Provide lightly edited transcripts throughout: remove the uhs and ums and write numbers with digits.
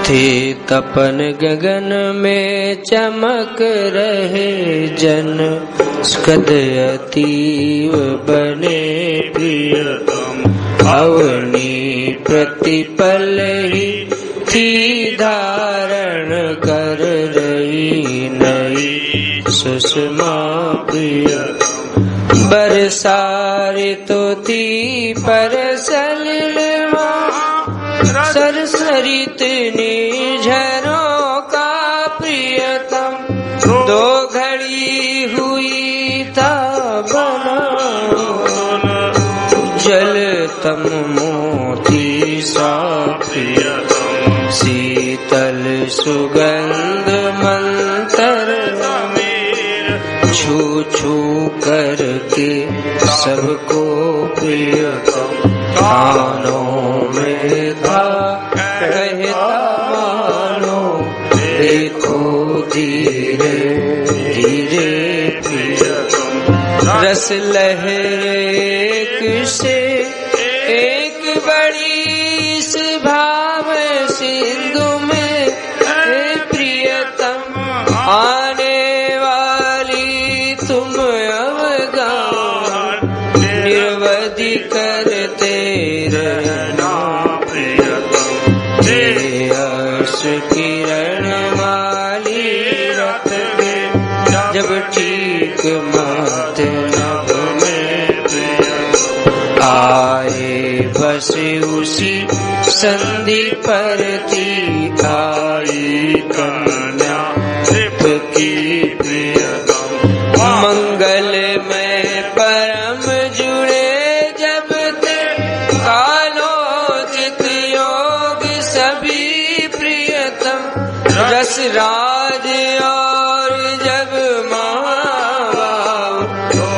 थे तपन गगन में चमक रहे जन, स्कद अतीव बने प्रियतम। अवनी प्रतिपल ही थी धारण कर रही नई सुषमा प्रियतम। बरसारी तो थी पर सलिलवा, सरसरित निर्झरों का प्रियतम। दो घड़ी हुई था बना जलतम मोती सा प्रियतम। शीतल सुगंध मंतर छू छू करके सबको प्रियतम। कानों में था कहता मानो, देखो धीरे धीरे प्रियतम। रस लहरे एक से एक बड़ी इस भाव सिंधु में प्रियतम। आने वाली तुम अवगान, निर्वधि करते रहना प्रियतम। तेज किरण वाली रत में जब ठीक माथे नभ में प्रियतम। आए बस उसी संधि पर थी आई कन्या की प्रियतम। मंगल में परम जुड़े जब थे कालोचित योग सभी प्रियतम। रस राज और जब महाभाव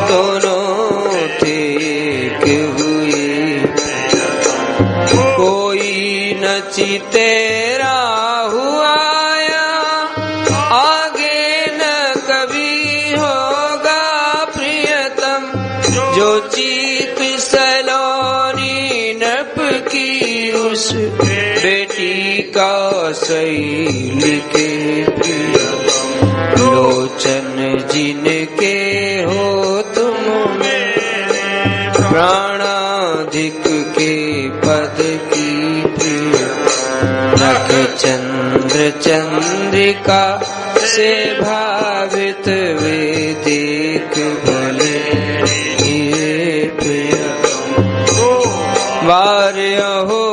दोनों थे एक हुए प्रियतम। कोई नची तेरा हुआ जो चीत सलोनी नप की उस बेटी का शैल के प्रियतम। लोचन जिनके हो तुम में प्राणाधिक के पद की प्रियतम। नख चंद्र चंद्रिका से भावित वे देख भले वार्य हो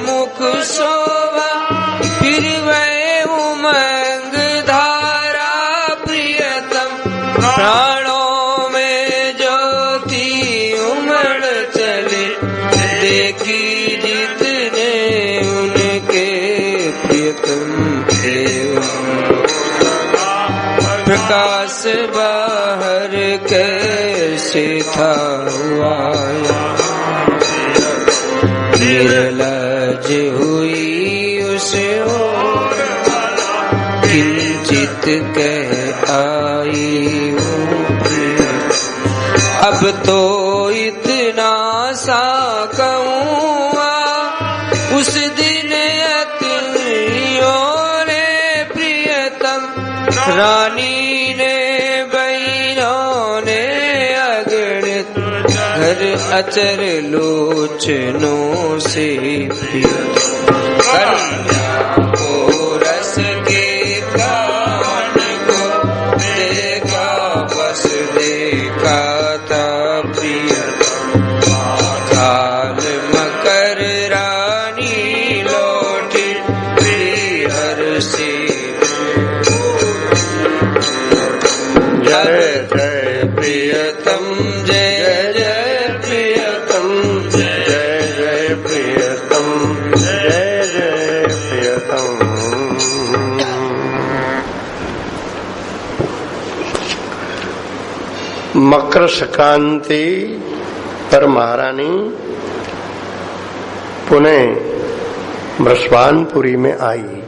मुख शोभा, फिर वह उमंग धारा प्रियतम। प्राणों में ज्योति उमड़ चले, देखी जितने उनके प्रियतम। प्रकाश बाहर कैसे था हुआ, निर्लज हुई उसे ओर, किंचित कह आई अब तो इतना सा कहूँगा। उस दिन अतिथियों ने प्रियतम, रानी ने बहनों ने अगणित घर अचर लोचनों से प्रियतम। कन्या को रस के प्राण को देखा, बस देखा था प्रियतम। काल मकर रानी लौटी हर से, जय जय प्रियतम, जय जय प्रियतम, जय जय प्रियतम, जय जय प्रियतम। मकर संक्रांति पर महारानी पुनः बृषभानपुरी में आई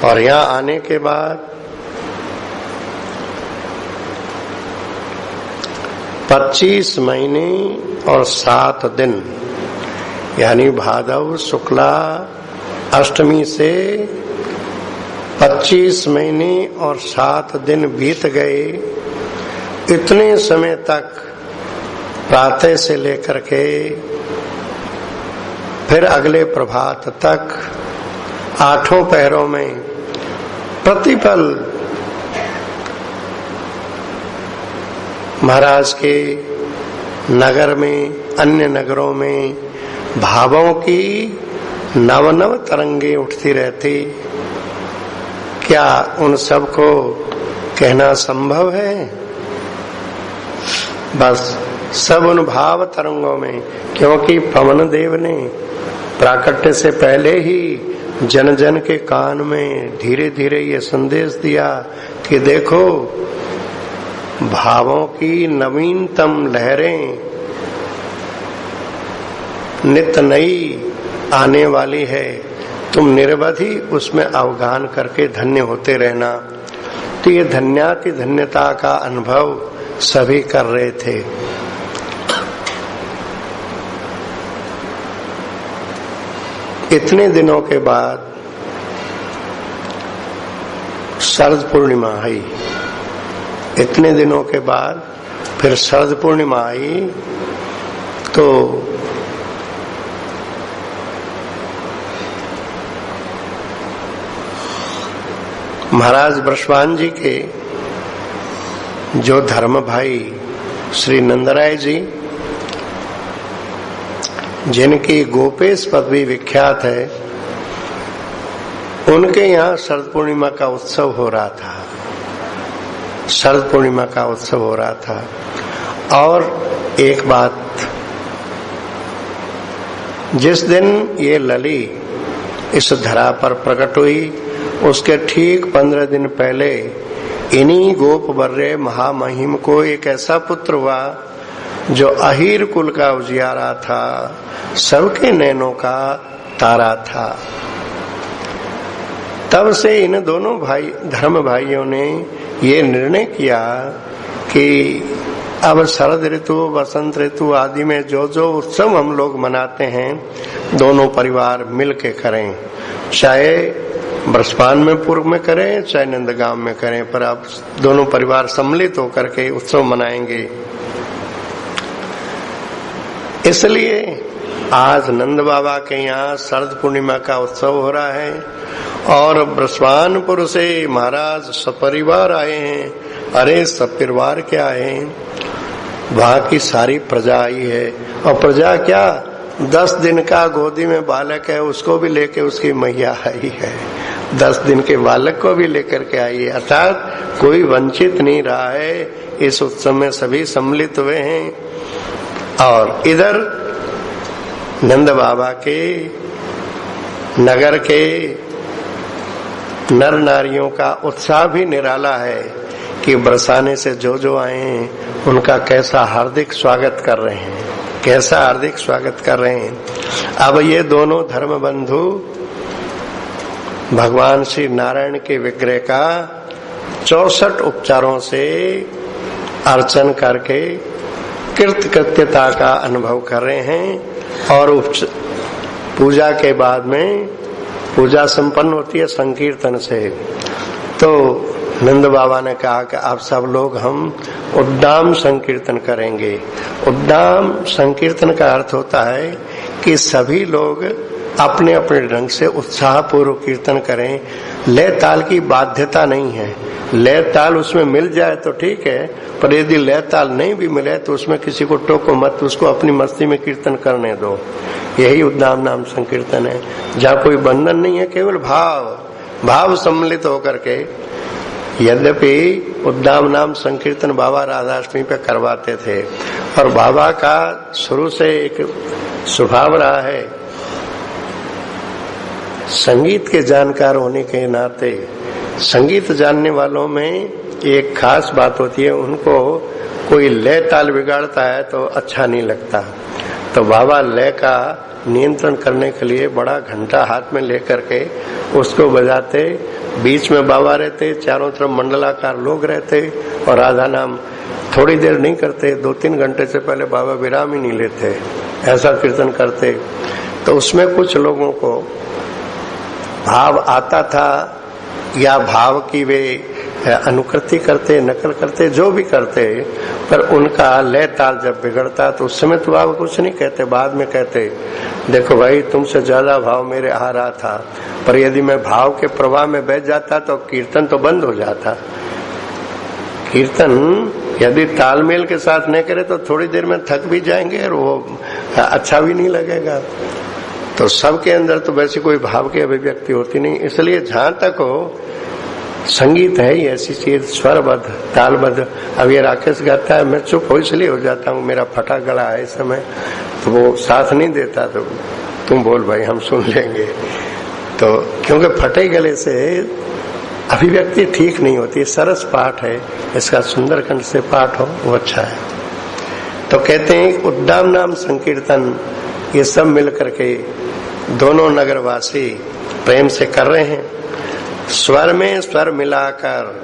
और यहाँ आने के बाद 25 महीने और 7 दिन यानी भादव शुक्ला अष्टमी से 25 महीने और 7 दिन बीत गए। इतने समय तक प्रातः से लेकर के फिर अगले प्रभात तक 8 पहरों में प्रतिपल महाराज के नगर में, अन्य नगरों में भावों की नव नव तरंगे उठती रहती। क्या उन सब को कहना संभव है? बस सब उन भाव तरंगों में, क्योंकि पवन देव ने प्राकट्य से पहले ही जन जन के कान में धीरे धीरे ये संदेश दिया कि देखो, भावों की नवीनतम लहरें नित नई आने वाली है, तुम निर्वधि उसमें अवगान करके धन्य होते रहना। तो ये धन्याति धन्यता का अनुभव सभी कर रहे थे। इतने दिनों के बाद शरद पूर्णिमा आई। इतने दिनों के बाद फिर शरद पूर्णिमा आई तो महाराज बृषभान जी के जो धर्म भाई श्री नंदराय जी, जिनकी गोपेश पदवी विख्यात है, उनके यहाँ शरद पूर्णिमा का उत्सव हो रहा था। शरद पूर्णिमा का उत्सव हो रहा था। और एक बात, जिस दिन ये लली इस धरा पर प्रकट हुई, उसके ठीक 15 दिन पहले इन्हीं गोप वर्य महामहिम को एक ऐसा पुत्र हुआ जो अहीर कुल का उजियारा था, सबके नैनों का तारा था। तब से इन दोनों भाई धर्म भाइयों ने ये निर्णय किया कि अब शरद ऋतु, वसंत ऋतु आदि में जो जो उत्सव हम लोग मनाते हैं, दोनों परिवार मिल के करें। चाहे बृषभान में पूर्व में करें, चाहे नंदगांव में करें, पर अब दोनों परिवार सम्मिलित होकर के उत्सव मनाएंगे। इसलिए आज नंद बाबा के यहाँ शरद पूर्णिमा का उत्सव हो रहा है और बृषभानपुर से महाराज सपरिवार आए हैं। अरे सपरिवार क्या है, वहाँ की सारी प्रजा आई है। और प्रजा क्या, 10 दिन का गोदी में बालक है, उसको भी लेके उसकी मैया आई है। 10 दिन के बालक को भी लेकर के आई है। अर्थात कोई वंचित नहीं रहा है। इस उत्सव में सभी सम्मिलित हुए हैं। और इधर नंद बाबा के नगर के नर नारियों का उत्साह भी निराला है कि बरसाने से जो जो आए हैं उनका कैसा हार्दिक स्वागत कर रहे हैं, कैसा हार्दिक स्वागत कर रहे हैं। अब ये दोनों धर्म बंधु भगवान श्री नारायण के विग्रह का 64 उपचारों से अर्चन करके कृतकृत्यता का अनुभव कर रहे हैं। और पूजा के बाद में पूजा संपन्न होती है संकीर्तन से। तो नंद बाबा ने कहा कि आप सब लोग हम उद्दाम संकीर्तन करेंगे। उद्दाम संकीर्तन का अर्थ होता है कि सभी लोग अपने अपने ढंग से उत्साह पूर्वक कीर्तन करें। लय ताल की बाध्यता नहीं है। लय ताल उसमें मिल जाए तो ठीक है, पर यदि लय ताल नहीं भी मिले तो उसमें किसी को टोको मत, उसको अपनी मस्ती में कीर्तन करने दो। यही उद्दाम नाम संकीर्तन है, जहाँ कोई बंधन नहीं है, केवल भाव सम्मिलित होकर के। यद्यपि उद्दाम नाम संकीर्तन बाबा राधाष्टमी पे करवाते थे और बाबा का शुरू से एक स्वभाव रहा है, संगीत के जानकार होने के नाते संगीत जानने वालों में एक खास बात होती है, उनको कोई लय ताल बिगाड़ता है तो अच्छा नहीं लगता। तो बाबा लय का नियंत्रण करने के लिए बड़ा घंटा हाथ में लेकर के उसको बजाते, बीच में बाबा रहते, चारों तरफ मंडलाकार लोग रहते और राधा नाम थोड़ी देर नहीं करते, 2-3 घंटे से पहले बाबा विराम ही नहीं लेते, ऐसा कीर्तन करते। तो उसमें कुछ लोगों को भाव आता था या भाव की वे अनुकृति करते, नकल करते, जो भी करते, पर उनका लय ताल जब बिगड़ता तो उस समय तो बाबा कुछ नहीं कहते, बाद में कहते देखो भाई तुमसे ज्यादा भाव मेरे आ रहा था, पर यदि मैं भाव के प्रवाह में बैठ जाता तो कीर्तन तो बंद हो जाता। कीर्तन यदि तालमेल के साथ नहीं करे तो थोड़ी देर में थक भी जाएंगे और वो अच्छा भी नहीं लगेगा। तो सबके अंदर तो वैसे कोई भाव की अभिव्यक्ति होती नहीं, इसलिए जहां तक हो संगीत है ही ऐसी चीज, स्वरबद्ध तालबद्ध। अब ये राकेश गाता है, मैं चुप हो इसलिए हो जाता हूँ, मेरा फटा गला है इस समय, तो वो साथ नहीं देता, तो तुम बोल भाई हम सुन लेंगे। तो क्योंकि फटे गले से अभिव्यक्ति ठीक नहीं होती। सरस पाठ है, इसका सुंदर कंठ से पाठ हो वो अच्छा है। तो कहते हैं उद्दाम नाम संकीर्तन ये सब मिलकर के दोनों नगरवासी प्रेम से कर रहे हैं। स्वर में स्वर मिलाकर,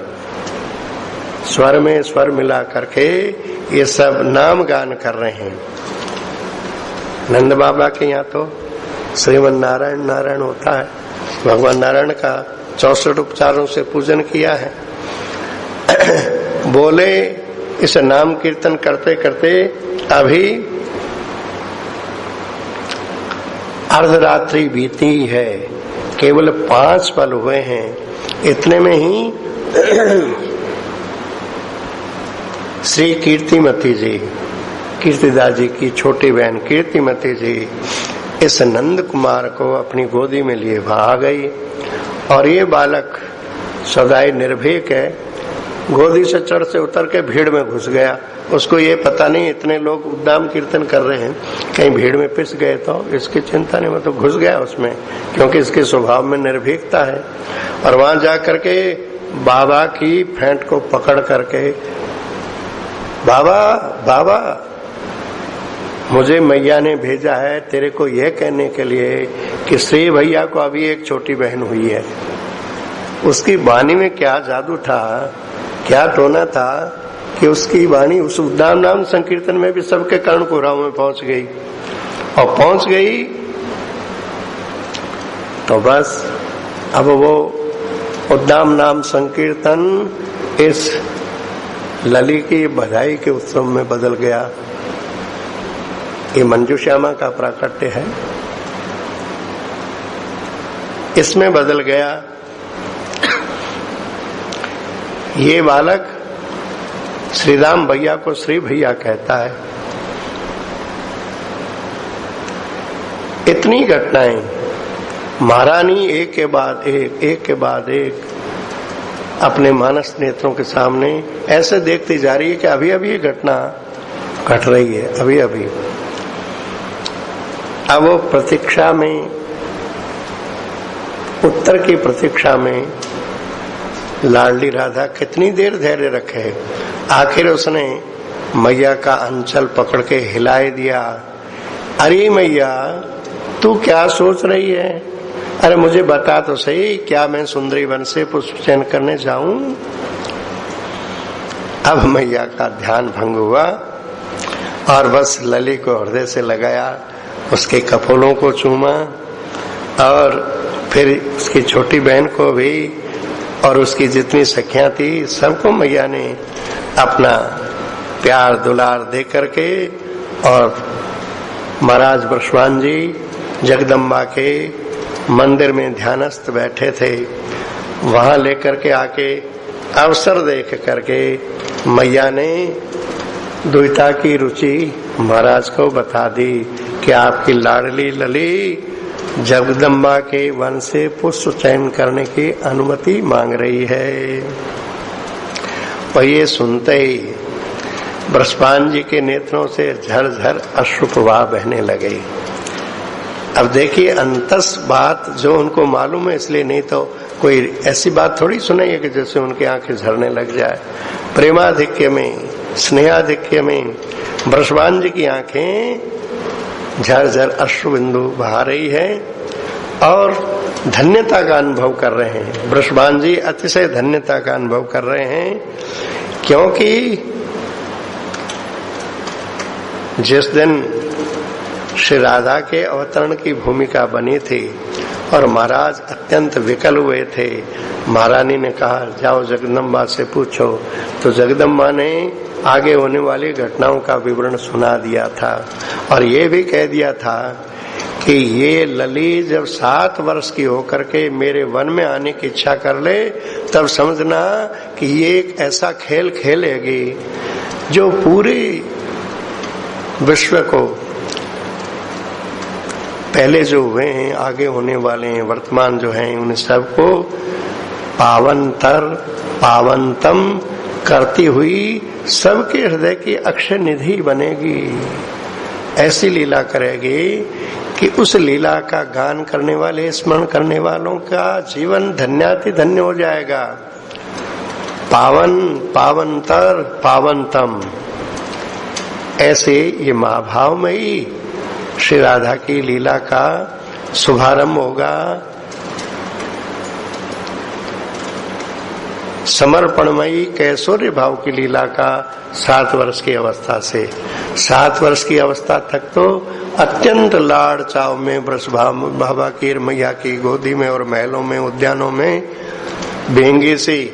स्वर में स्वर मिला करके ये सब नाम गान कर रहे हैं। नंद बाबा के यहाँ तो श्रीमन नारायण नारायण होता है, भगवान नारायण का 64 उपचारों से पूजन किया है। बोले इस नाम कीर्तन करते करते अभी अर्धरात्रि बीती है, केवल 5 पल हुए हैं। इतने में ही श्री कीर्तिमती जी, कीर्तिदास जी की छोटी बहन कीर्तिमती जी इस नंद कुमार को अपनी गोदी में लिए वहां आ गई। और ये बालक सदाई निर्भीक है, गोदी से चढ़ से उतर के भीड़ में घुस गया। उसको ये पता नहीं इतने लोग उद्दाम कीर्तन कर रहे हैं, कहीं भीड़ में पिस गए तो इसकी चिंता नहीं, मतलब घुस गया उसमें, क्योंकि इसके स्वभाव में निर्भीकता है। और वहां जाकर के बाबा की फेंट को पकड़ करके, बाबा बाबा मुझे मैया ने भेजा है तेरे को यह कहने के लिए कि श्री भैया को अभी एक छोटी बहन हुई है। उसकी वाणी में क्या जादू था, क्या टोना था कि उसकी वाणी उस उद्दाम नाम संकीर्तन में भी सबके कर्ण कुराव में पहुंच गई। और पहुंच गई तो बस अब वो उद्दाम नाम संकीर्तन इस लली की बधाई के उत्सव में बदल गया। ये मंजू श्यामा का प्राकट्य है, इसमें बदल गया। ये बालक श्री राम भैया को श्री भैया कहता है। इतनी घटनाएं महारानी एक के बाद एक अपने मानस नेत्रों के सामने ऐसे देखती जा रही है कि अभी अभी ये घटना घट रही है, अभी अभी। अब वो प्रतीक्षा में, उत्तर की प्रतीक्षा में लाडली राधा कितनी देर धैर्य रखे। आखिर उसने मैया का अंचल पकड़ के हिलाए दिया। अरे मैया तू क्या सोच रही है, अरे मुझे बता तो सही, क्या मैं सुंदरी वन से पुष्प चयन करने जाऊं? अब मैया का ध्यान भंग हुआ और बस लली को हृदय से लगाया, उसके कपोलों को चूमा और फिर उसकी छोटी बहन को भी और उसकी जितनी सखियां थी सबको मैया ने अपना प्यार दुलार दे करके, और महाराज ब्रष्वान जी जगदम्बा के मंदिर में ध्यानस्थ बैठे थे, वहां लेकर के आके अवसर देख करके मैया ने द्विता की रुचि महाराज को बता दी कि आपकी लाडली लली जगदम्बा के वन से पुष्प चयन करने की अनुमति मांग रही है। और ये सुनते ही ब्रष्पान जी के नेत्रों से झरझर अश्रु प्रवाह बहने लगे। अब देखिए अंतस बात जो उनको मालूम है, इसलिए नहीं तो कोई ऐसी बात थोड़ी सुनाइए कि जैसे उनकी आंखें झरने लग जाए। प्रेमाधिक्य में, स्नेहाधिक्य में ब्रष्पान जी की आंखें झरझर अश्रु बिंदु बहा रही है और धन्यता का अनुभव कर रहे हैं। ब्रष्पान जी अतिशय धन्यता का अनुभव कर रहे हैं, क्योंकि जिस दिन श्री राधा के अवतरण की भूमिका बनी थी और महाराज अत्यंत विकल हुए थे। महारानी ने कहा जाओ जगदम्बा से पूछो। तो जगदम्बा ने आगे होने वाली घटनाओं का विवरण सुना दिया था और ये भी कह दिया था कि ये लली जब 7 वर्ष की होकर के मेरे वन में आने की इच्छा कर ले तब समझना कि ये एक ऐसा खेल खेलेगी जो पूरे विश्व को, पहले जो हुए हैं, आगे होने वाले हैं, वर्तमान जो हैं, उन सबको पावनतर पावनतम करती हुई सबके हृदय की अक्षय निधि बनेगी। ऐसी लीला करेगी कि उस लीला का गान करने वाले, स्मरण करने वालों का जीवन धन्याति धन्य हो जाएगा। पावन पावनतर पावनतम, ऐसे ये महाभावमयी श्री राधा की लीला का शुभारंभ होगा। समर्पणमयी कैशोर्य भाव की लीला का 7 वर्ष की अवस्था से। 7 वर्ष की अवस्था तक तो अत्यंत लाड़ चाव में ब्रज बाबा की मैया की गोदी में और महलों में, उद्यानों में भेंगी सी,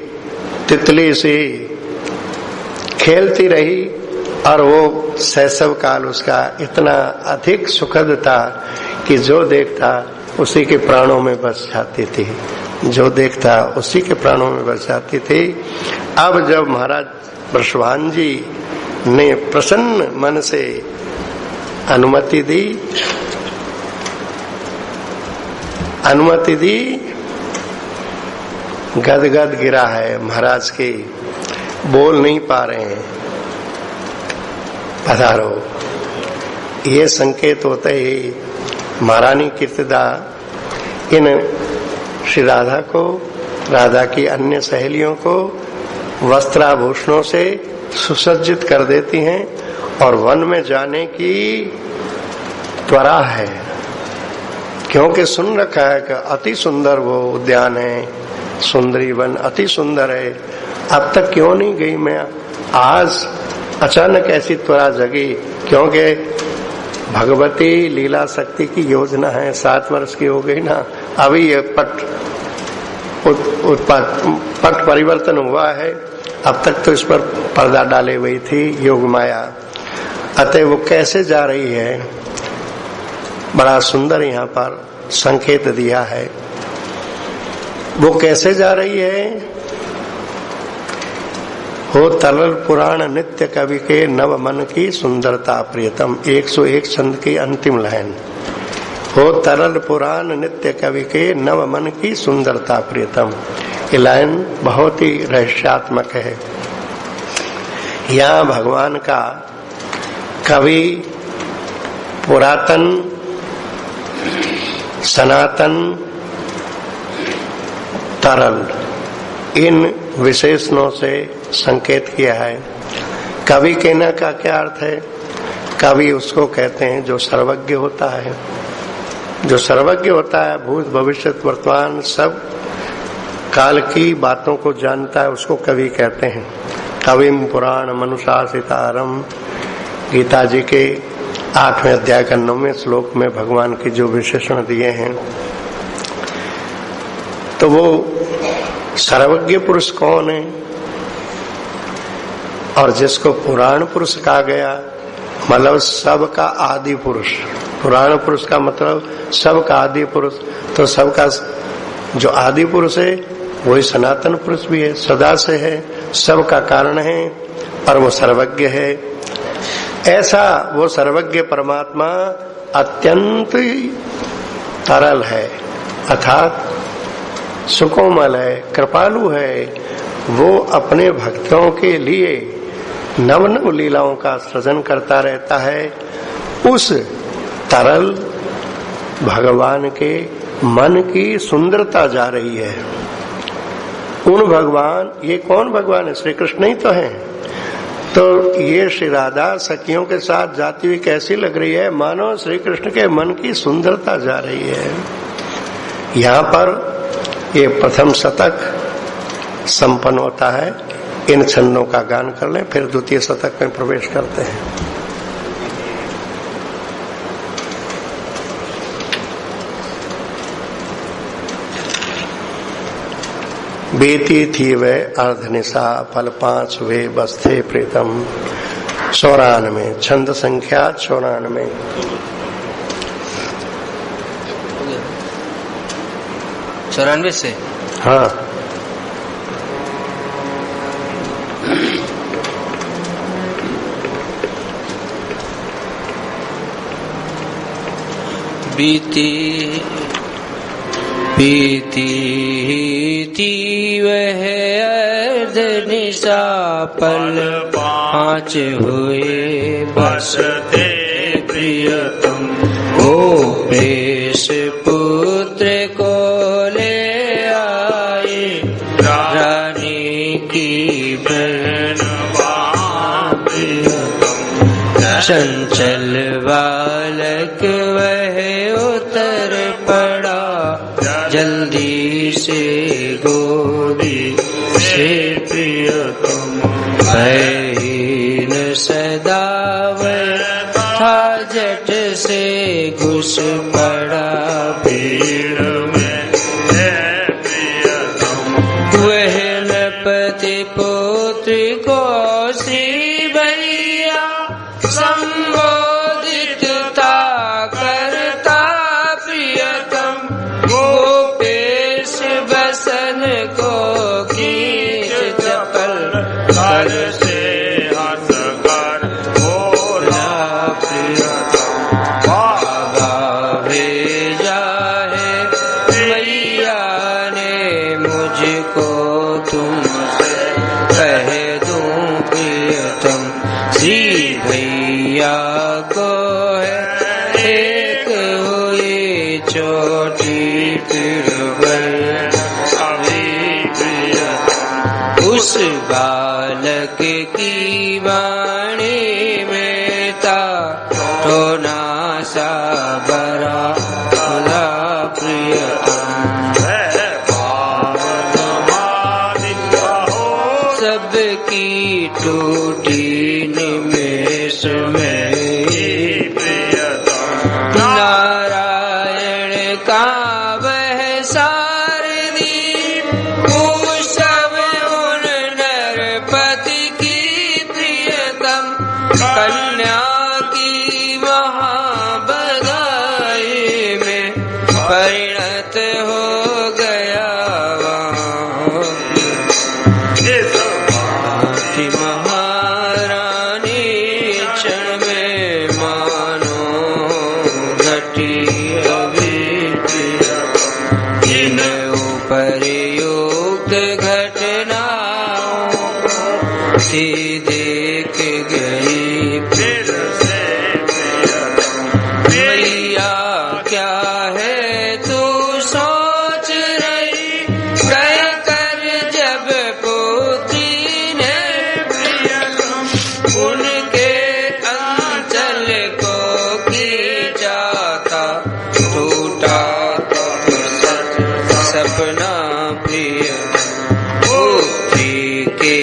तितली सी खेलती रही और वो शैशव काल उसका इतना अधिक सुखद था कि जो देखता उसी के प्राणों में बस जाती थी, जो देखता उसी के प्राणों में बस जाती थी। अब जब महाराज वृषभान जी ने प्रसन्न मन से अनुमति दी, गदगद गिरा है महाराज के, बोल नहीं पा रहे हैं। पधारो, ये संकेत होते ही महारानी कीर्तिदा इन श्री राधा को, राधा की अन्य सहेलियों को वस्त्राभूषणों से सुसज्जित कर देती हैं और वन में जाने की त्वरा है, क्योंकि सुन रखा है कि अति सुंदर वो उद्यान है, सुंदरी वन अति सुंदर है। अब तक क्यों नहीं गई मैं, आज अचानक ऐसी त्वरा जगी, क्योंकि भगवती लीला शक्ति की योजना है। 7 वर्ष की हो गई ना, अभी ये पट परिवर्तन हुआ है, अब तक तो इस पर पर्दा डाले हुई थी योग माया। अतः वो कैसे जा रही है, बड़ा सुंदर यहाँ पर संकेत दिया है। वो कैसे जा रही है, हो तरल पुराण नित्य कवि के नव मन की सुंदरता प्रियतम। 101 छंद की अंतिम लाइन, हो तरल पुराण नित्य कवि के नव मन की सुंदरता प्रियतम। ये लाइन बहुत ही रहस्यात्मक है। यहाँ भगवान का कवि पुरातन, सनातन, तरल, इन विशेषणों से संकेत किया है। कवि कहने का क्या अर्थ है, कवि उसको कहते हैं जो सर्वज्ञ होता है, जो सर्वज्ञ होता है, भूत भविष्य वर्तमान सब काल की बातों को जानता है, उसको कवि कहते हैं। कविम पुराण मनुशासितारम, गीता जी के 8वें अध्याय का 9वें श्लोक में भगवान के जो विशेषण दिए हैं। तो वो सर्वज्ञ पुरुष कौन है, और जिसको पुराण पुरुष कहा गया, मतलब सबका आदि पुरुष। पुराण पुरुष का मतलब सबका आदि पुरुष, तो सबका जो आदि पुरुष है वही सनातन पुरुष भी है, सदा से है, सबका कारण है और वो सर्वज्ञ है। ऐसा वो सर्वज्ञ परमात्मा अत्यंत तरल है, अर्थात सुकोमल है, कृपालु है। वो अपने भक्तों के लिए नव नव लीलाओं का सृजन करता रहता है। उस तरल भगवान के मन की सुंदरता जा रही है। उन भगवान, ये कौन भगवान है, श्री कृष्ण ही तो है। तो ये श्री राधा सखियों के साथ जाती हुई कैसी लग रही है, मानो श्री कृष्ण के मन की सुंदरता जा रही है। यहाँ पर ये प्रथम शतक संपन्न होता है। इन छंदों का गान कर लें, फिर द्वितीय शतक में प्रवेश करते हैं। बीती थी वह अर्धनिशा, पल 5 वे बस थे प्रीतम। 94 छंद संख्या 94। चौरानवे से हाँ। बीती बीती थी वह अर्धनिशा, पल 5 हुए बस थे प्रियतम। गोपेश पुत्र को ले आए, रानी की बहनवा प्रियतम। चंचल बालक वह उतर पड़ा, जल्दी से गोदी से प्रियतम। भयहीन सदा वह था, झट से घुस पड़ा भीड़ में प्रियतम। वह नृपति पुत्र को श्री भैया संबोधित था करता प्रियतम। गोपेश बसन को खींच चपल कर से हंस कर बोला प्रियतम। बाबा भेजा है मैया ने मुझको तुमसे कह दूं प्रियतम। श्री भैया को है एक हुई चोटी तिरुवन अभी प्रियतम। उस बालक की वाणी में था रोना सा भरा खुला प्रियतम। सबकी टूटी निमेष में प्रियतम। नारायण का वह सारदी, सब उन नरपति की प्रियतम। कन्या की महाबधाई में परिणत हो गया महारानी। क्षण में मानो घटी अभी इन उपरयुक्त घटनाओं की देख गई फिर से मैया। क्या है तू सोच रही, कह कर जब पुत्री ने उनके अंचल को खींचा था, टूटा सपना प्रिय। पुत्री के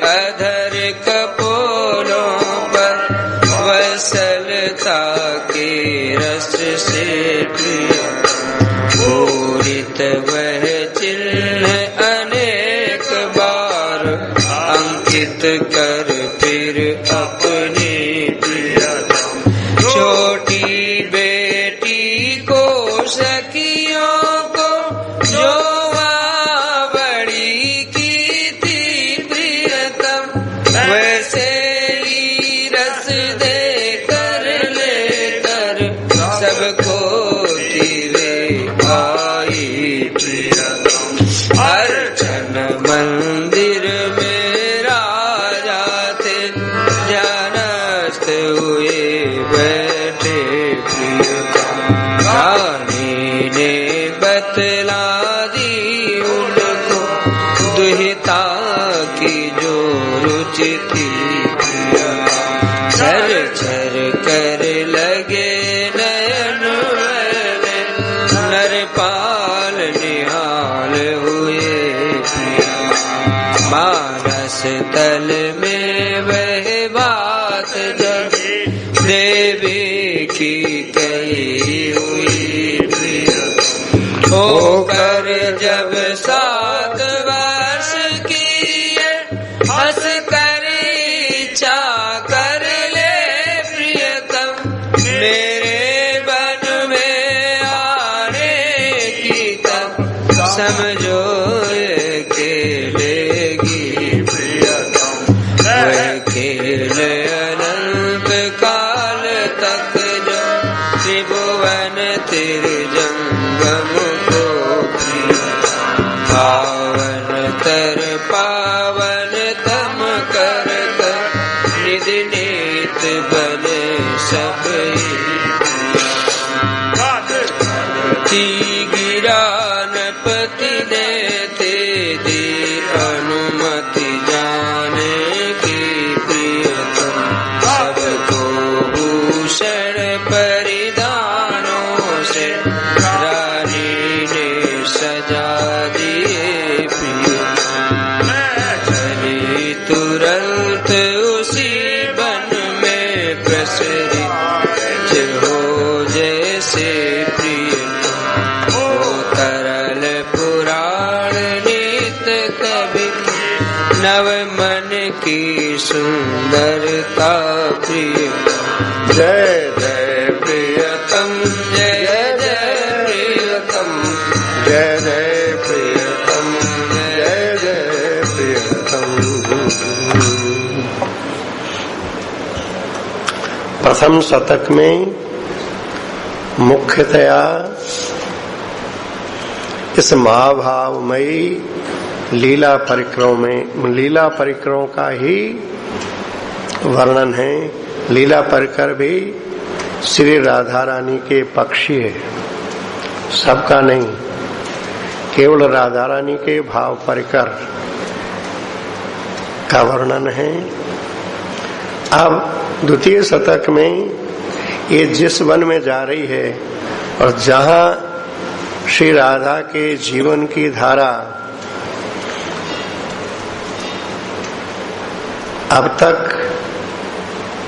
अधर कपोलों पर वत्सलता के रस से प्रिय। पूरित वह चिन्ह अनेक बार अंकित कर फिर अपनी प्रियतम। छोटी बेटी को सखियों को जो वहाँ बड़ी की थी प्रियतम, वैसे ही रस दे कर ले कर सबको दिवे आई प्रियतम। अर्चन मंदिर में राजा थे, जानस्त हुए बैठे प्रियतम। रानी ने बतला दी उनको दुहिता की जो रुचि थी प्रियतम। झर झर कर लगे नयन वाले, नरपाल निहाल हुए प्रियतम। मानस तल में वह बात जब देवी की कही हुई प्रियतम। होकर जब 7 बार समझो खेलेगी प्रियतम वह खेल अनंत काल तक जो त्रिभुवन तिरजंगम को पावन तर पावन तम कर निधि नीत बने सब गिरानपति ने ते दी अनुमति जाने की प्रियतम सबको भूषण परिधानों से रानी ने सजा दिए प्रियतम चली तुरंत उसी वन में प्रसरित हो जैसे नव मन की सुंदरता प्रिय जय जय प्रियतम जय जय प्रियतम जय जय प्रियतम जय जय प्रियतम। प्रथम शतक में मुख्यतया इस महाभावमयी लीला परिक्रमों का ही वर्णन है। लीला परिकर भी श्री राधा रानी के पक्षी है, सबका नहीं, केवल राधा रानी के भाव परिकर का वर्णन है। अब द्वितीय शतक में ये जिस वन में जा रही है और जहाँ श्री राधा के जीवन की धारा अब तक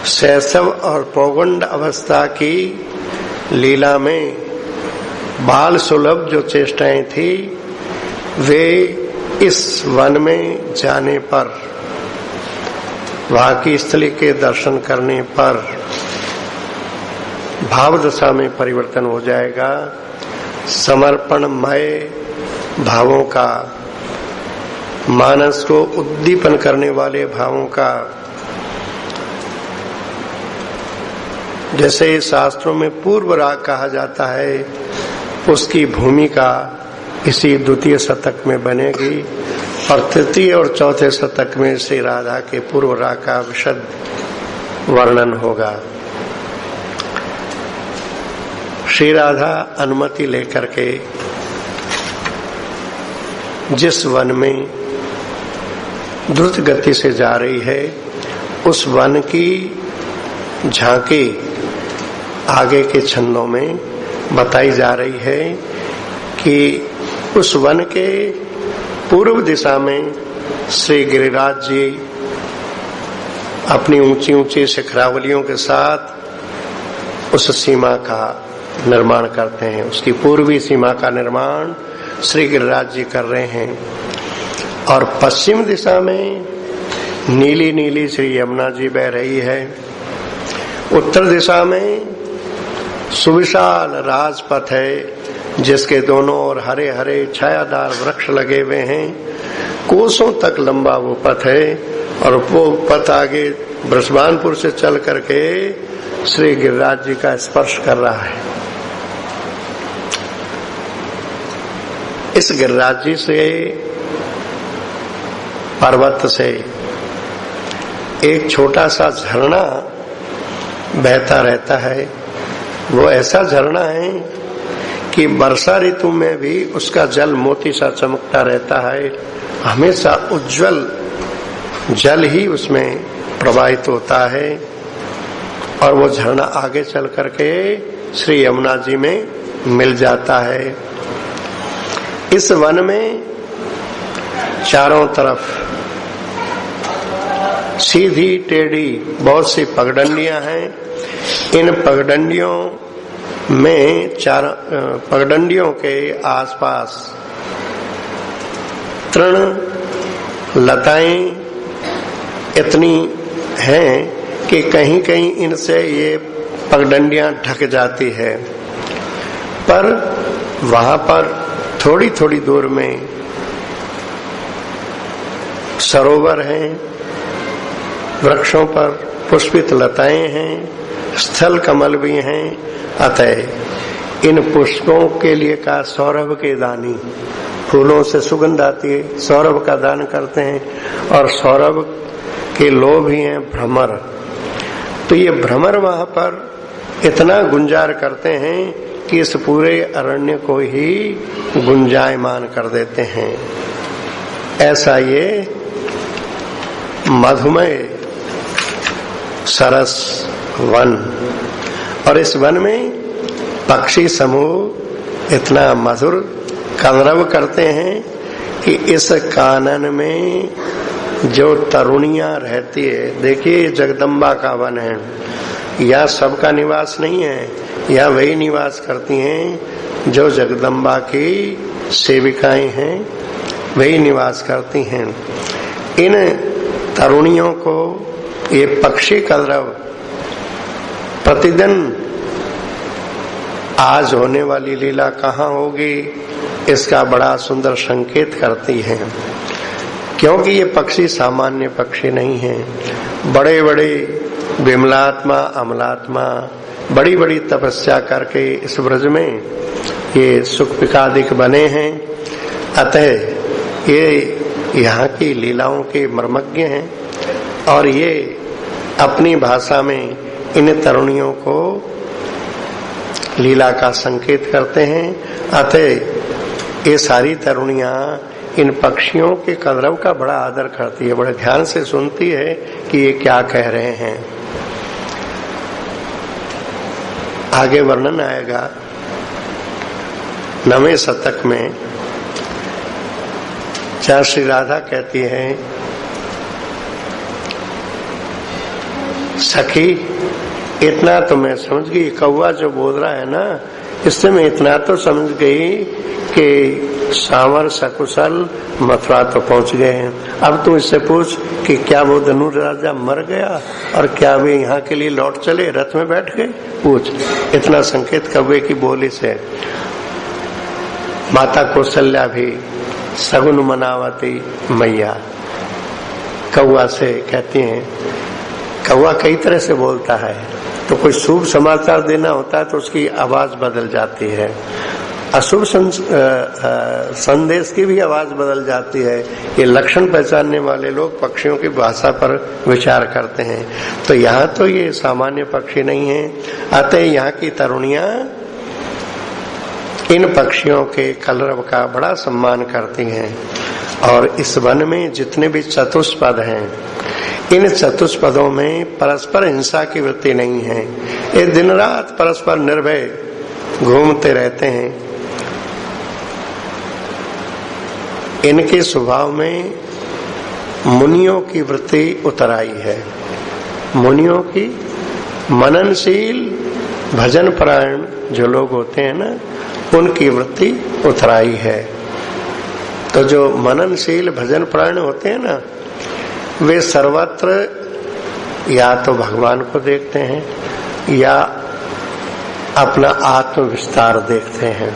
शैशव और पौगंड अवस्था की लीला में बाल सुलभ जो चेष्टाएं थी वे इस वन में जाने पर, वहां की स्थली के दर्शन करने पर भाव दशा में परिवर्तन हो जाएगा। समर्पणमय भावों का, मानस को उद्दीपन करने वाले भावों का, जैसे शास्त्रों में पूर्व राग कहा जाता है, उसकी भूमिका इसी द्वितीय शतक में बनेगी और तृतीय और चौथे शतक में श्री राधा के पूर्व राग का विशद वर्णन होगा। श्री राधा अनुमति लेकर के जिस वन में द्रुत गति से जा रही है, उस वन की झांकी आगे के छंदों में बताई जा रही है कि उस वन के पूर्व दिशा में श्री गिरिराज जी अपनी ऊंची ऊंची शिखरावलियों के साथ उस सीमा का निर्माण करते हैं। उसकी पूर्वी सीमा का निर्माण श्री गिरिराज जी कर रहे हैं और पश्चिम दिशा में नीली नीली श्री यमुना जी बह रही है। उत्तर दिशा में सुविशाल राजपथ है जिसके दोनों ओर हरे हरे छायादार वृक्ष लगे हुए हैं। कोसों तक लंबा वो पथ है और वो पथ आगे बृषभानपुर से चल करके श्री गिरिराज जी का स्पर्श कर रहा है। इस गिरिराज जी से पर्वत से एक छोटा सा झरना बहता रहता है। वो ऐसा झरना है कि वर्षा ऋतु में भी उसका जल मोती सा चमकता रहता है। हमेशा उज्जवल जल ही उसमें प्रवाहित होता है और वो झरना आगे चल करके श्री यमुना जी में मिल जाता है। इस वन में चारों तरफ सीधी टेढ़ी बहुत सी पगडंडियां हैं। इन पगडंडियों में पगडंडियों के आसपास तृण लताएं इतनी हैं कि कहीं कहीं इनसे ये पगडंडियां ढक जाती है, पर वहां पर थोड़ी थोड़ी दूर में सरोवर हैं, वृक्षों पर पुष्पित लताएं हैं, स्थल कमल भी हैं। अतः इन पुष्पों के लिए का सौरभ के दानी, फूलों से सुगंध आती है, सौरभ का दान करते हैं। और सौरभ के लोभ ही हैं भ्रमर। तो ये भ्रमर वहां पर इतना गुंजार करते हैं कि इस पूरे अरण्य को ही गुंजायमान कर देते हैं। ऐसा ये मधुमय सरस वन, और इस वन में पक्षी समूह इतना मधुर कलरव करते हैं कि इस कानन में जो तरुणियां रहती है, देखिए जगदम्बा का वन है, यह सबका निवास नहीं है, यह वही निवास करती हैं जो जगदम्बा की सेविकाएं हैं, वही निवास करती हैं। इन तरुणियों को ये पक्षी कलरव प्रतिदिन आज होने वाली लीला कहाँ होगी इसका बड़ा सुंदर संकेत करती है। क्योंकि ये पक्षी सामान्य पक्षी नहीं हैं, बड़े बड़े विमलात्मा अमलात्मा बड़ी बड़ी तपस्या करके इस ब्रज में ये सुखपिकादिक बने हैं। अतः ये यहाँ की लीलाओं के मर्मज्ञ हैं और ये अपनी भाषा में इन तरुणियों को लीला का संकेत करते हैं। अतः ये सारी तरुणियां इन पक्षियों के कलरव का बड़ा आदर करती है, बड़े ध्यान से सुनती है कि ये क्या कह रहे हैं। आगे वर्णन आएगा 9वें शतक में, जहाँ श्री राधा कहती है, सखी इतना तो मैं समझ गई, कौवा जो बोल रहा है ना, इससे मैं इतना तो समझ गई कि सांवर सकुशल मथुरा तो पहुंच गए हैं। अब तू इससे पूछ कि क्या वो धनुर राजा मर गया और क्या वे यहाँ के लिए लौट चले, रथ में बैठ गए, पूछ। इतना संकेत कौवे की बोली से माता कौशल्या भी सगुन मनावती मैया कौवा से कहती हैं। कौवा कई तरह से बोलता है, तो कोई शुभ समाचार देना होता है तो उसकी आवाज बदल जाती है, अशुभ संदेश की भी आवाज बदल जाती है। ये लक्षण पहचानने वाले लोग पक्षियों की भाषा पर विचार करते हैं। तो यहाँ तो ये सामान्य पक्षी नहीं है, अतः यहाँ की तरुणियां इन पक्षियों के कलरव का बड़ा सम्मान करती हैं। और इस वन में जितने भी चतुष्पद हैं, इन चतुष्पदों में परस्पर हिंसा की वृत्ति नहीं है। ये दिन रात परस्पर निर्भय घूमते रहते हैं। इनके स्वभाव में मुनियों की वृत्ति उतर आई है। मुनियों की मननशील भजन परायण जो लोग होते हैं ना, उनकी वृत्ति उतर आई है। तो जो मननशील भजन परायण होते हैं ना, वे सर्वत्र या तो भगवान को देखते हैं या अपना आत्म विस्तार देखते हैं।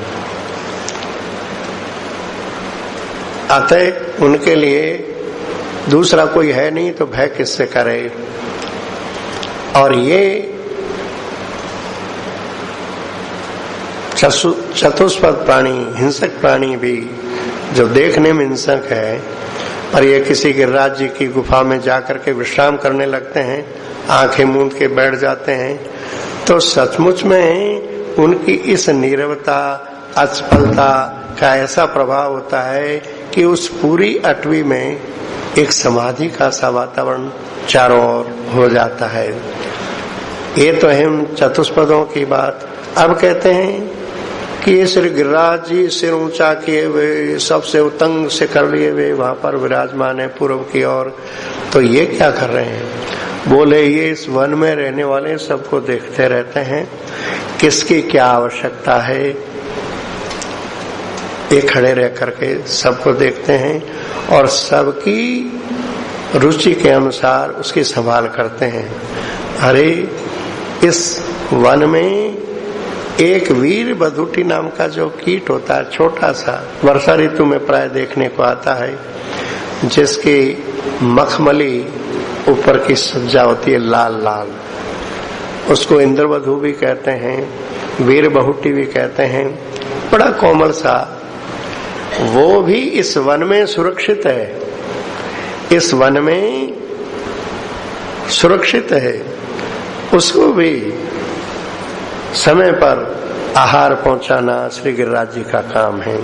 अतः उनके लिए दूसरा कोई है नहीं तो भय किससे करे। और ये चतुष्पद प्राणी, हिंसक प्राणी भी जो देखने में हिंसक है, पर ये किसी गिरिराज जी की गुफा में जाकर के विश्राम करने लगते हैं, आंखें मूंद के बैठ जाते हैं, तो सचमुच में उनकी इस नीरवता असफलता का ऐसा प्रभाव होता है कि उस पूरी अटवी में एक समाधि का सा वातावरण चारों ओर हो जाता है। ये तो है उन चतुष्पदों की बात। अब कहते हैं कि ये श्री गिरिराज जी सिर ऊंचा किए हुए, सबसे उतंग से कर लिए हुए वहां पर विराजमान है पूर्व की ओर। तो ये क्या कर रहे हैं? बोले ये इस वन में रहने वाले सबको देखते रहते हैं, किसकी क्या आवश्यकता है, ये खड़े रह करके सबको देखते हैं और सबकी रुचि के अनुसार उसकी संभाल करते हैं। अरे इस वन में एक वीर बधुटी नाम का जो कीट होता है, छोटा सा, वर्षा ऋतु में प्राय देखने को आता है, जिसकी मखमली ऊपर की सज्जा होती है लाल लाल, उसको इंद्रवधु भी कहते हैं, वीर बहुटी भी कहते हैं, बड़ा कोमल सा, वो भी इस वन में सुरक्षित है, इस वन में सुरक्षित है। उसको भी समय पर आहार पहुंचाना श्री गिरिराज जी का काम है।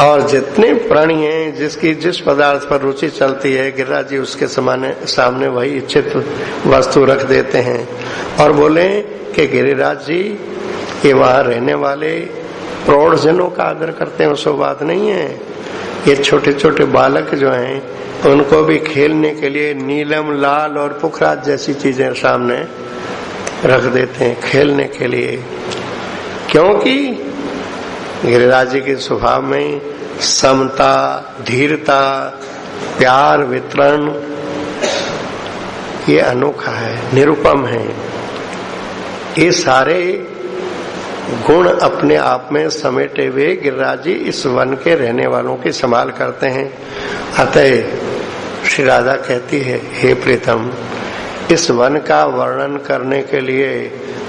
और जितने प्राणी हैं, जिसकी जिस पदार्थ पर रुचि चलती है, गिरिराज जी उसके सामने वही इच्छित वस्तु रख देते हैं और बोले कि गिरिराज जी ये वहां रहने वाले प्रौढ़ जनों का आदर करते हैं, उसको बात नहीं है। ये छोटे छोटे बालक जो हैं, उनको भी खेलने के लिए नीलम, लाल और पुखराज जैसी चीजें सामने रख देते हैं खेलने के लिए, क्योंकि गिरिराज जी के स्वभाव में समता, धीरता, प्यार वितरण ये अनोखा है, निरुपम है। ये सारे गुण अपने आप में समेटे हुए गिरिराज जी इस वन के रहने वालों की संभाल करते हैं। अतः श्री राधा कहती है, हे प्रीतम, इस वन का वर्णन करने के लिए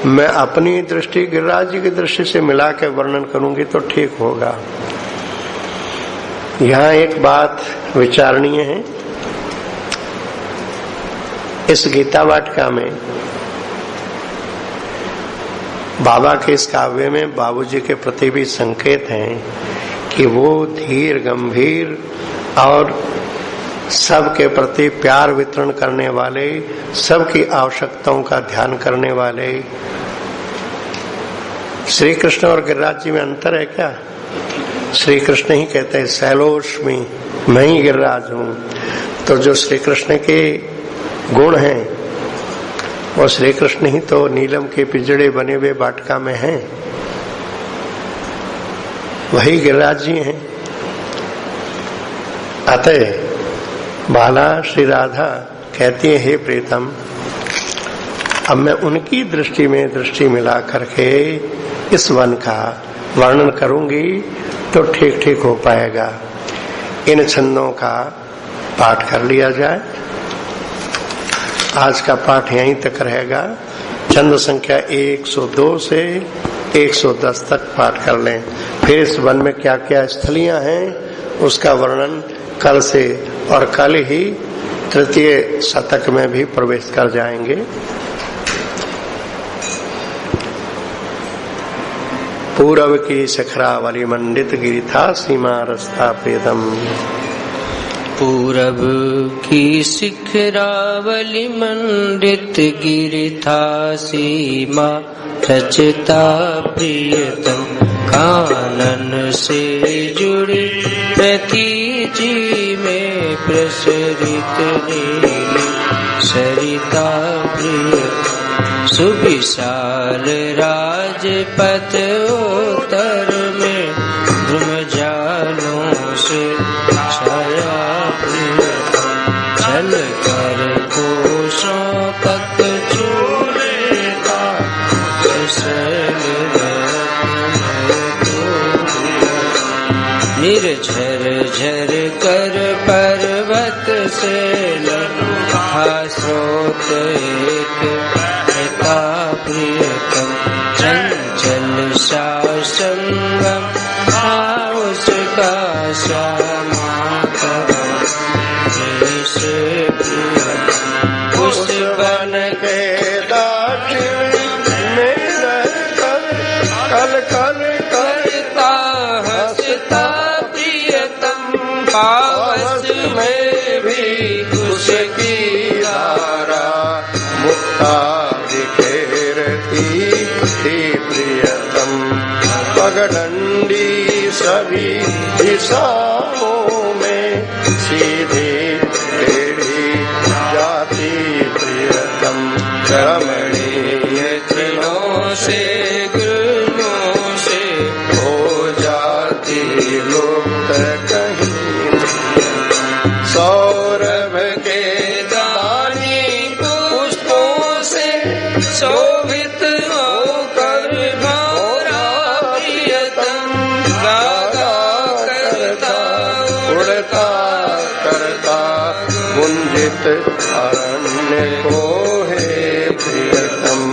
मैं अपनी दृष्टि गिरिराज जी की दृष्टि से मिला के वर्णन करूंगी तो ठीक होगा। यहाँ एक बात विचारणीय है, इस गीता वाटिका में बाबा के इस काव्य में बाबूजी के प्रति भी संकेत हैं कि वो धीर, गंभीर और सबके प्रति प्यार वितरण करने वाले, सबकी आवश्यकताओं का ध्यान करने वाले। श्री कृष्ण और गिरिराज जी में अंतर है क्या? श्री कृष्ण ही कहते हैं शैलोष्मी, मैं ही गिरिराज हूं। तो जो श्री कृष्ण के गुण हैं और श्री कृष्ण ही तो नीलम के पिंजड़े बने हुए वाटिका में हैं, वही गिरिराज जी हैं। अतः बाला श्री राधा कहती है, हे प्रीतम, अब मैं उनकी दृष्टि में दृष्टि मिला करके इस वन का वर्णन करूंगी तो ठीक ठीक हो पाएगा। इन छंदों का पाठ कर लिया जाए। आज का पाठ यहीं तक रहेगा। छंद संख्या 102 से 110 तक पाठ कर लें। फिर इस वन में क्या क्या स्थलियां हैं उसका वर्णन कल से, और कल ही तृतीय शतक में भी प्रवेश कर जाएंगे। पूरब की शिखरावली मंडित गिरी था सीमा रस्ता प्रियतम। पूरब की शिखरावली मंडित गिरी था सीमा रचता प्रियतम। कानन से जुड़ी प्रतीजी में प्रसरित नीली सरिता प्रियतम। सुविशाल राजपथ उत्तर में ब्रह्मजालों से छाया प्रियतम। चल कर कोशों तक चूड़ेगा निर्झर झर कर पर्वत से लखा स्रोत एक पिता प्रियतम। चंचल शासंगम उसका श्यामा से प्रियतम। उस वन के दाखिल में रहकर कल कल करता हंसता प्रियतम। पावस में भी उसकी धारा मुक्ता बिखेरती थी प्रियतम। पगडंडी सभी दिशाओं में सीधी टेढ़ी जाती प्रियतम। रमणीय तृणों से गुणों से हो जाती लुप्त कहीं। सौरभ के दानी पुष्पों से शोभित होकर चित अरण्य को हे प्रियतम।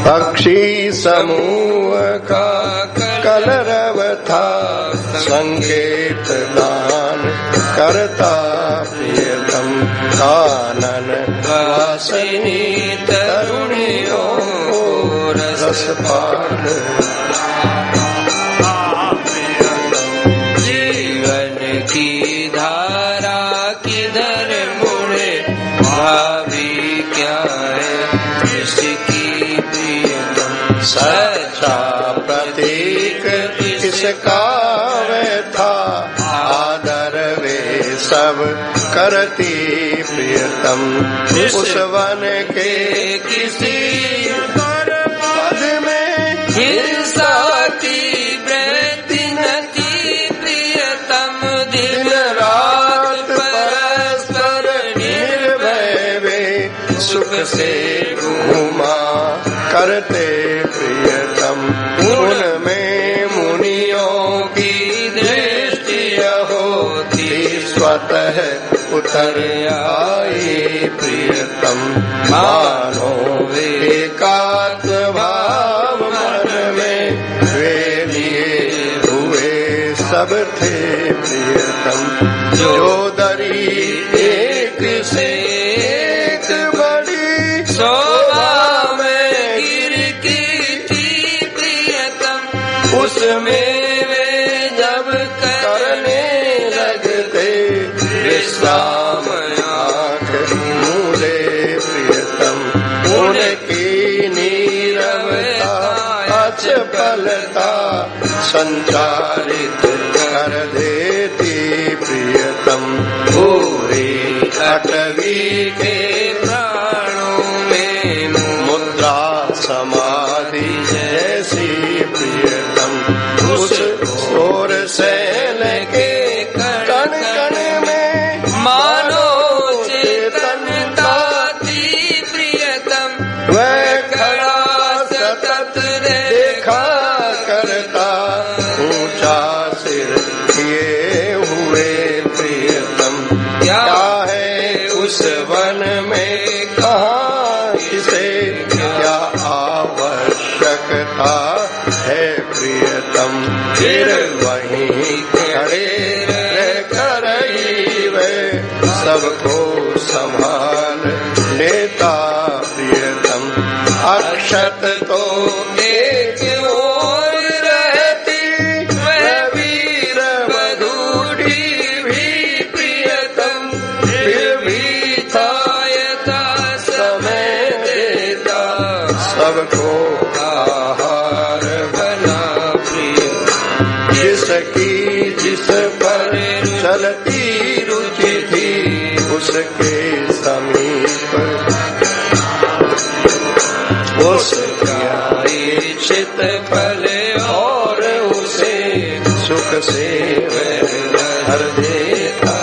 पक्षी समूह का कलरव था संकेत दान करता प्रियतम। कानन वासिनी तरुणियों को रसपान जीवन की धारा किधर मुड़े भावी क्या है इसकी प्रियतम। सच्चा प्रतीक इसका वे था आदर वे सब करती प्रियतम। उस वन के किसी पद में हिंसा की वृत्ति न थी प्रियतम। दिन रात परस्पर निर्भय वे सुख से घूमा करते प्रियतम। उनमें मुनियों की दृष्टि होती स्वतः उतर आई प्रियतम। मानो एकात्म भाव मन में वे लिए हुए सब थे प्रियतम। जो दरी एक से एक बड़ी शोभा में गिर की थी प्रियतम। उसमें वे जब करने लगते विश्राम आँख मूले प्रियतम। उनकी नीरवता अचपलता संचारित कर देती प्रियतम। पूरी अटवी के प्राणों में मुद्रा समाधि जैसी प्रियतम। उस और सैल के कण कण में मानो चेतनता थी प्रियतम। वह खड़ा सतत देखा करता ऊंचा सिर किए हुए प्रियतम। क्या है उस वन में कहाँ इसे क्या आवश्यकता है प्रियतम। फिर वहीं खड़े रहकर ही वे सबको संभाल लेता प्रियतम। अक्षत तो एक ओर रहती वह वीर वधूरी भी प्रियतम। फिर भी था यथा समय देता सबको आहार बना प्रियतम। जिसकी जिस पर चलती रुचि थी उसके समीप उसका इच्छित फल और उसे सुख से हर देता।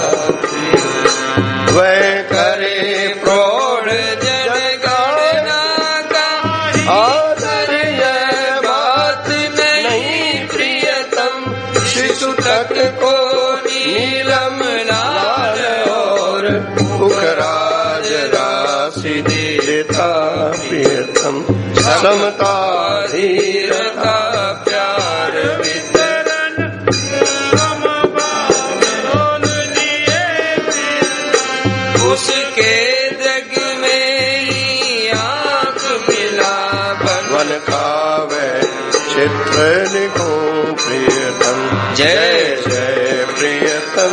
वह करे प्रौढ़ जनगणना का आदर यह बात नहीं प्रियतम। शिशु तक को नीलम लाल और पुखराज राशि देता प्रियतम। समता धीरता प्यार वितरण उसके जग में ही आंख मिला वन का वह चित्र लिखो प्रियतम। जय जय प्रियतम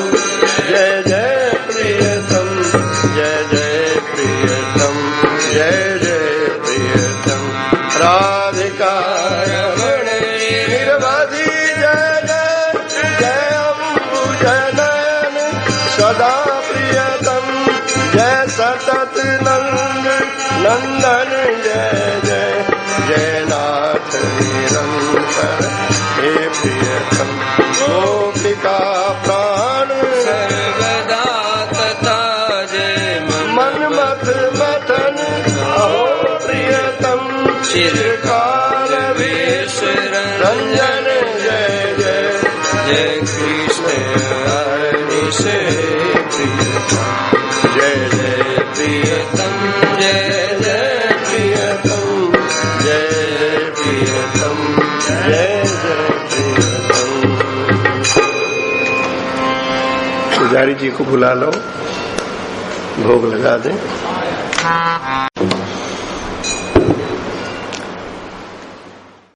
जय जय प्रियतम जय जय प्रियतम जय जय प्रियतम। राधिका रमण निर्वधि जय जय जय अम्बुजनयन सदा प्रियतम। जय सतत नंद नंदन जय जय जय नाथ निरंतर हे प्रियतम। गोपिका प्राण सर्वदा तथा जय मनमथ मथन अहो प्रियतम। चिरकाल वेश रंजन जय जय जय कृष्ण हरि से बिहारी जी को बुला लो, भोग लगा दें।